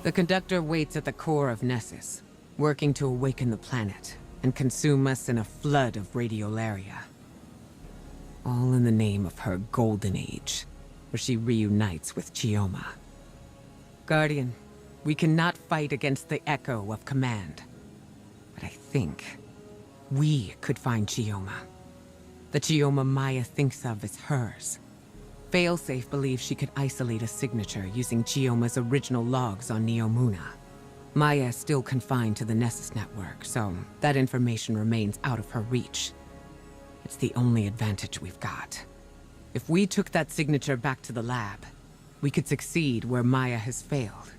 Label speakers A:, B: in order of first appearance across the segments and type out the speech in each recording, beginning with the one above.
A: The Conductor waits at the core of Nessus, working to awaken the planet and consume us in a flood of radiolaria. All in the name of her Golden Age, where she reunites with Chioma. Guardian, we cannot fight against the echo of command. But I think we could find Chioma. The Chioma Maya thinks of as hers. Failsafe believes she could isolate a signature using Chioma's original logs on Neomuna. Maya is still confined to the Nessus network, so that information remains out of her reach. It's the only advantage we've got. If we took that signature back to the lab, we could succeed where Maya has failed.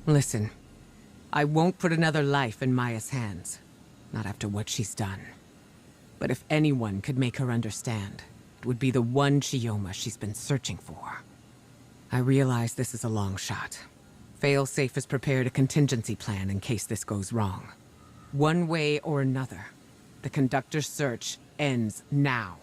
A: Listen, I won't put another life in Maya's hands. Not after what she's done. But if anyone could make her understand, it would be the one Chioma she's been searching for. I realize this is a long shot. Failsafe has prepared a contingency plan in case this goes wrong. One way or another, the Conductor's search ends now.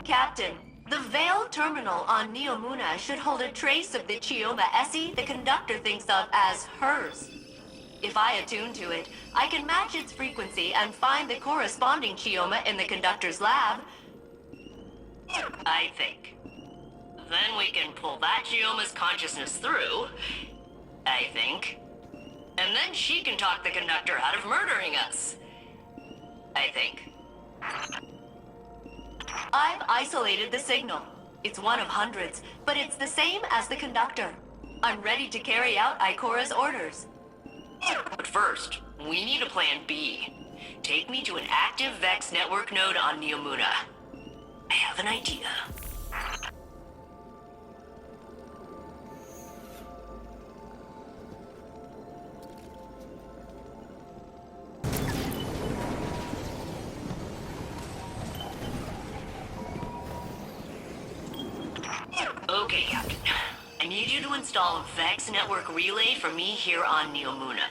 B: Captain, the Veil terminal on Neomuna should hold a trace of the Chioma Essie the Conductor thinks of as hers. If I attune to it, I can match its frequency and find the corresponding Chioma in the Conductor's lab. I think. Then we can pull that Chioma's consciousness through, I think. And then she can talk the Conductor out of murdering us. I think. I've isolated the signal. It's one of hundreds, but it's the same as the Conductor. I'm ready to carry out Ikora's orders. But first, we need a plan B. Take me to an active Vex network node on Neomuna. I have an idea. Okay, Captain. I need you to install a Vex network relay for me here on Neomuna.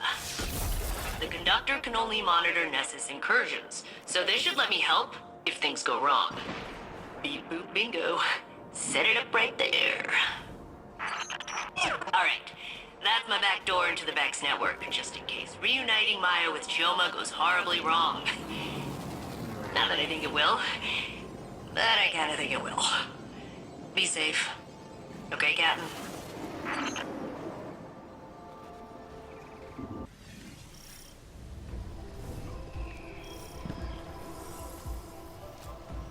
B: The Conductor can only monitor Nessus incursions, so they should let me help if things go wrong. Beep boop bingo. Set it up right there. Alright, that's my back door into the Vex network, just in case reuniting Maya with Chioma goes horribly wrong. Not that I think it will, but I kinda think it will. Be safe. Okay, Captain?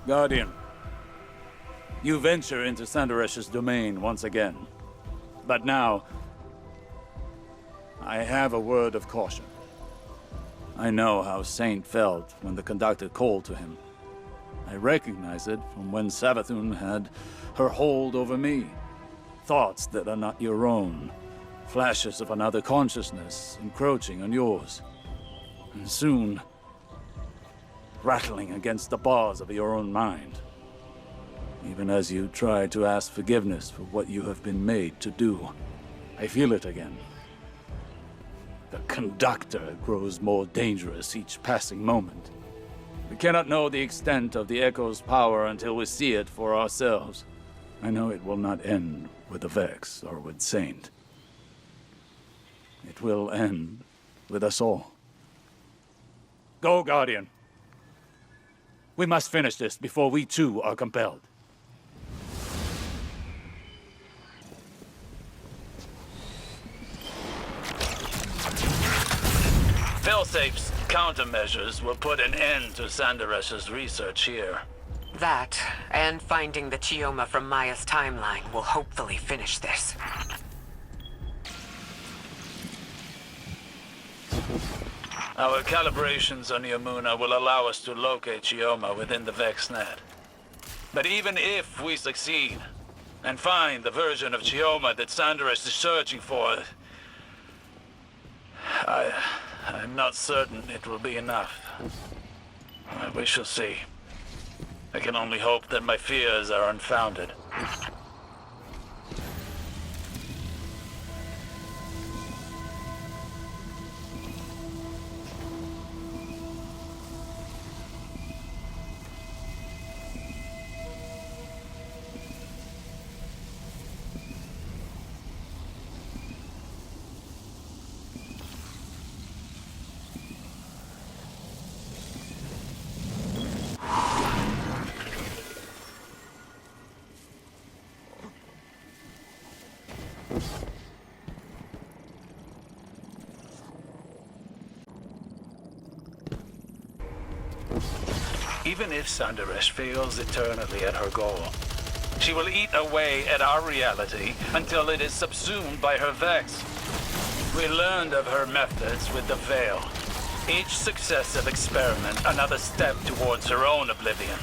C: Guardian, you venture into Sandaresh's domain once again. But now, I have a word of caution. I know how Saint felt when the Conductor called to him. I recognize it from when Savathun had her hold over me. Thoughts that are not your own. Flashes of another consciousness encroaching on yours. And soon, rattling against the bars of your own mind. Even as you try to ask forgiveness for what you have been made to do. I feel it again. The Conductor grows more dangerous each passing moment. We cannot know the extent of the Echo's power until we see it for ourselves. I know it will not end with the Vex or with Saint. It will end with us all. Go, Guardian. We must finish this before we too are compelled. Failsafe's countermeasures will put an end to Sandaresh's research here.
A: That, and finding the Chioma from Maya's timeline, will hopefully finish this.
C: Our calibrations on Neomuna will allow us to locate Chioma within the VexNet. But even if we succeed, and find the version of Chioma that Sandaresh is searching for, I'm not certain it will be enough. We shall see. I can only hope that my fears are unfounded. Even if Sandaresh fails eternally at her goal, she will eat away at our reality until it is subsumed by her vex. We learned of her methods with the Veil. Each successive experiment, another step towards her own oblivion.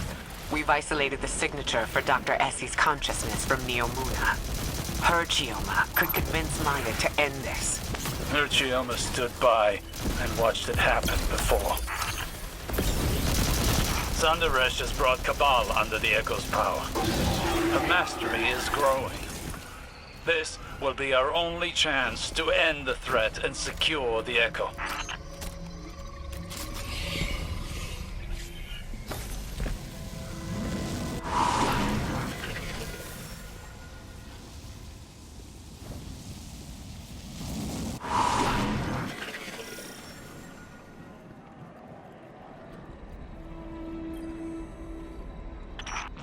A: We've isolated the signature for Dr. Essie's consciousness from Neomuna. Her Chioma could convince Maya to end this.
C: Her Chioma stood by and watched it happen before. Sandaresh has brought Cabal under the Echo's power. Her mastery is growing. This will be our only chance to end the threat and secure the Echo.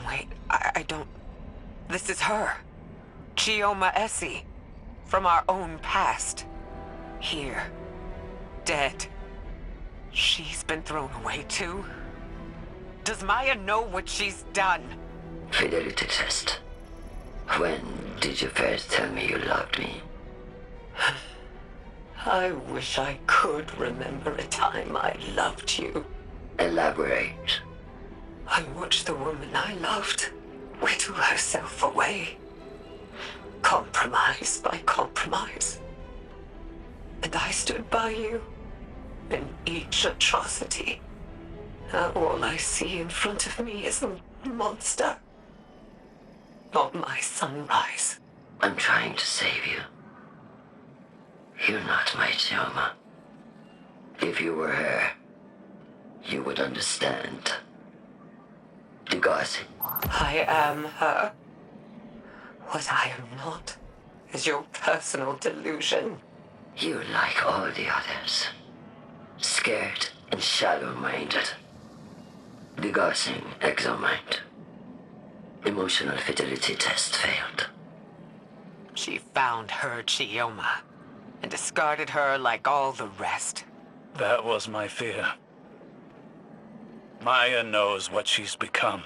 A: Wait, I don't... This is her. Chioma Essie. From our own past. Here. Dead. She's been thrown away too? Does Maya know what she's done?
D: Fidelity test. When did you first tell me you loved me?
A: I wish I could remember a time I loved you.
D: Elaborate.
A: I watched the woman I loved whittle herself away. Compromise by compromise. And I stood by you in each atrocity. Now all I see in front of me is a monster. Not my sunrise.
D: I'm trying to save you. You're not my Chioma. If you were her, you would understand. Degasi.
A: I am her. What I am not is your personal delusion.
D: You're like all the others. Scared and shallow-minded. Degaussing exomind. Emotional fidelity test failed.
A: She found her Chioma and discarded her like all the rest.
C: That was my fear. Maya knows what she's become.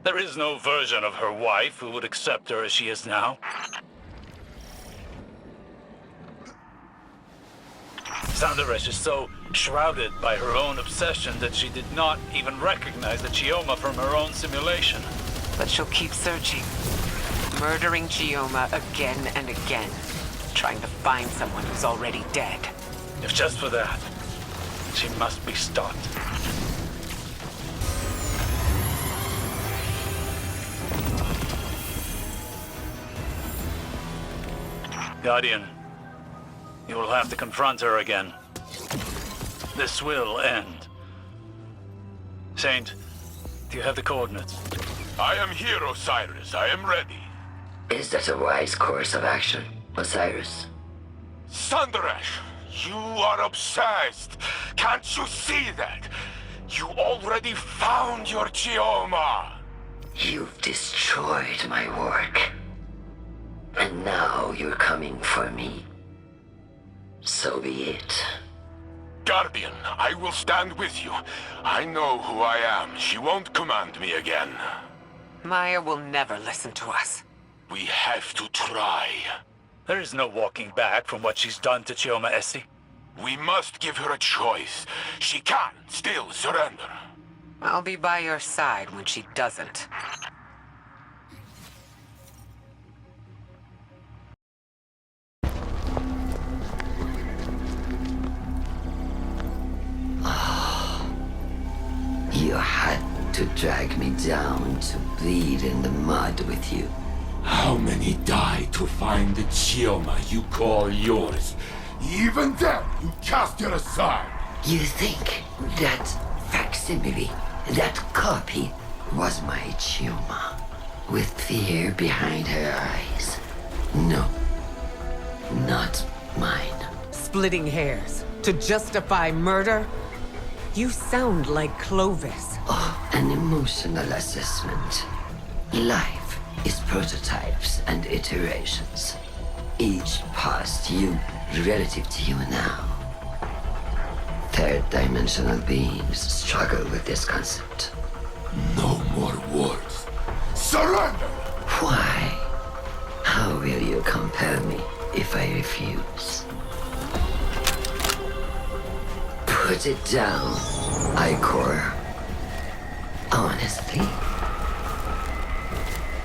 C: There is no version of her wife who would accept her as she is now. Sandaresh is so shrouded by her own obsession that she did not even recognize the Chioma from her own simulation.
A: But she'll keep searching. Murdering Chioma again and again. Trying to find someone who's already dead.
C: If just for that, she must be stopped. Guardian, you will have to confront her again. This will end. Saint, do you have the coordinates?
E: I am here, Osiris. I am ready.
D: Is that a wise course of action, Osiris?
E: Sandaresh, you are obsessed. Can't you see that? You already found your Chioma.
D: You've destroyed my work. And now you're coming for me. So be it.
E: Guardian, I will stand with you. I know who I am. She won't command me again.
A: Maya will never listen to us.
E: We have to try.
C: There is no walking back from what she's done to Chioma Essie.
E: We must give her a choice. She can still surrender.
A: I'll be by your side when she doesn't.
D: You had to drag me down to bleed in the mud with you.
E: How many died to find the Chioma you call yours? Even then, you cast it aside.
D: You think that facsimile, that copy, was my Chioma, with fear behind her eyes? No, not mine.
A: Splitting hairs to justify murder? You sound like Clovis.
D: Oh, an emotional assessment. Life is prototypes and iterations. Each past you relative to you now. Third-dimensional beings struggle with this concept.
E: No more words. Surrender!
D: Why? How will you compel me if I refuse? Put it down, Ikor. Honestly.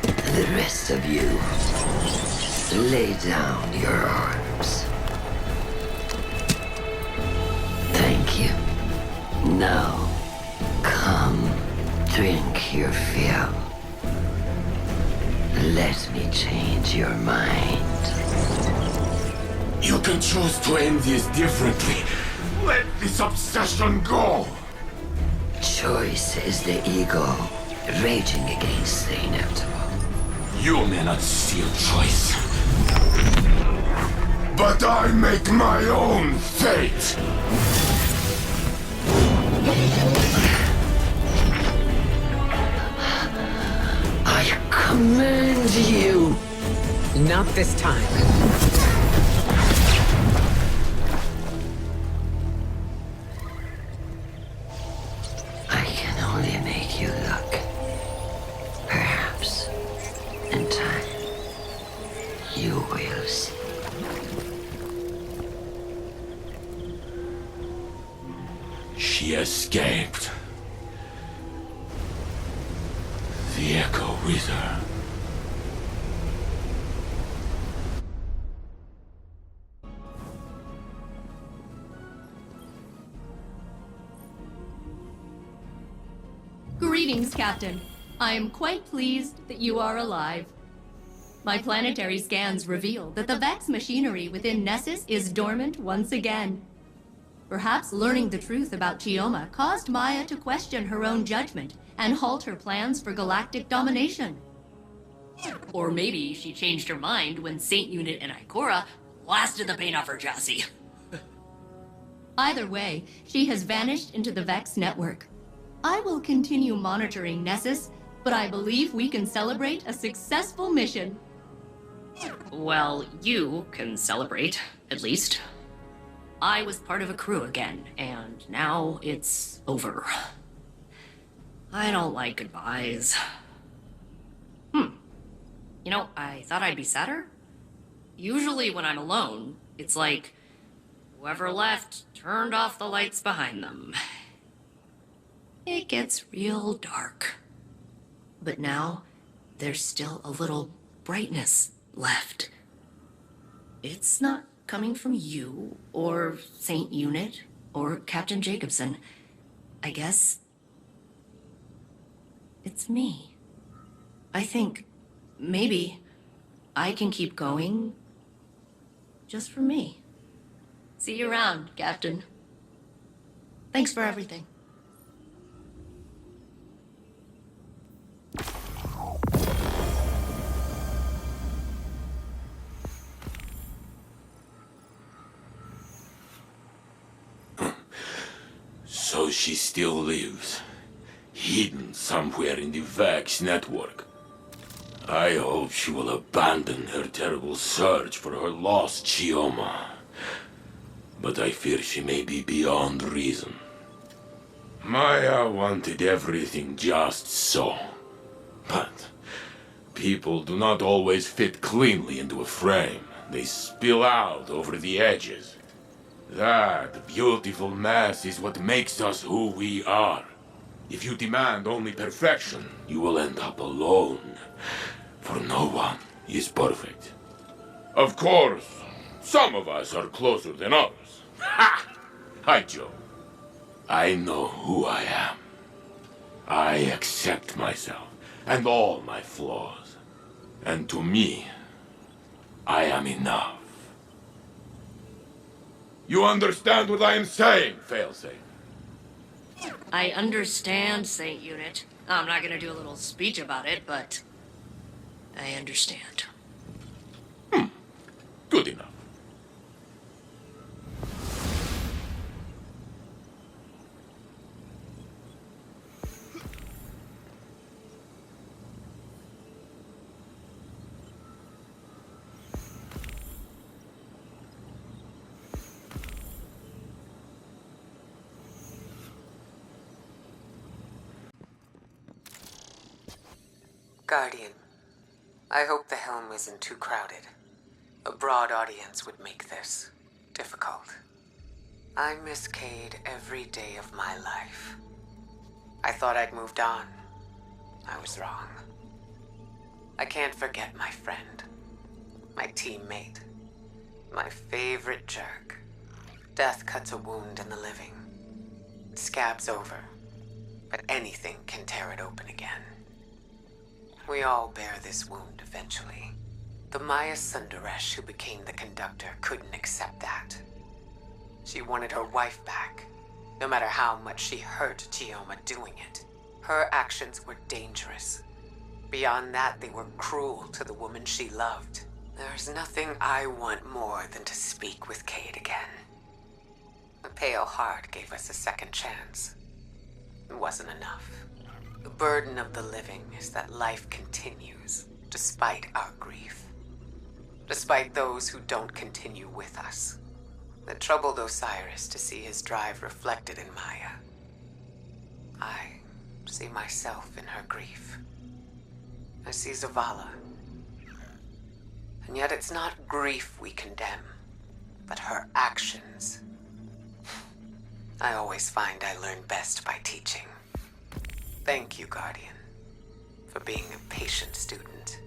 D: The rest of you, lay down your arms. Thank you. Now, come, drink your fill. Let me change your mind.
E: You can choose to end this differently. Let this obsession go.
D: Choice is the ego raging against the inevitable.
E: You may not steal choice. But I make my own fate.
D: I command you.
A: Not this time.
D: I can only make you look. Perhaps, in time, you will see.
E: She escaped. The echo with her.
B: Greetings, Captain. I am quite pleased that you are alive. My planetary scans reveal that the Vex machinery within Nessus is dormant once again. Perhaps learning the truth about Chioma caused Maya to question her own judgment and halt her plans for galactic domination. Or maybe she changed her mind when Saint Unit and Ikora blasted the paint off her chassis. Either way, she has vanished into the Vex network. I will continue monitoring Nessus, but I believe we can celebrate a successful mission. Well, you can celebrate, at least. I was part of a crew again, and now it's over. I don't like goodbyes. You know, I thought I'd be sadder. Usually when I'm alone, it's like whoever left turned off the lights behind them. It gets real dark. But now, there's still a little brightness left. It's not coming from you, or Saint Unit, or Captain Jacobson. I guess it's me. I think maybe I can keep going just for me. See you around, Captain. Thanks for everything.
E: So she still lives, hidden somewhere in the Vex network. I hope she will abandon her terrible search for her lost Chioma. But I fear she may be beyond reason. Maya wanted everything just so. But people do not always fit cleanly into a frame. They spill out over the edges. That beautiful mess is what makes us who we are. If you demand only perfection, you will end up alone. For no one is perfect. Of course, some of us are closer than others. Ha! I joke. I know who I am. I accept myself and all my flaws. And to me, I am enough. You understand what I am saying, Failsafe?
B: I understand, Saint Unit. I'm not gonna do a little speech about it, but I understand.
E: Good enough.
A: Guardian, I hope the helm isn't too crowded. A broad audience would make this difficult. I miss Cayde every day of my life. I thought I'd moved on. I was wrong. I can't forget my friend, my teammate, my favorite jerk. Death cuts a wound in the living. It scabs over, but anything can tear it open again. We all bear this wound eventually. The Maya Sundaresh who became the conductor couldn't accept that. She wanted her wife back, no matter how much she hurt Chioma doing it. Her actions were dangerous. Beyond that, they were cruel to the woman she loved. There's nothing I want more than to speak with Cayde again. The Pale Heart gave us a second chance. It wasn't enough. The burden of the living is that life continues, despite our grief. Despite those who don't continue with us. It troubled Osiris to see his drive reflected in Maya. I see myself in her grief. I see Zavala. And yet it's not grief we condemn, but her actions. I always find I learn best by teaching. Thank you, Guardian, for being a patient student.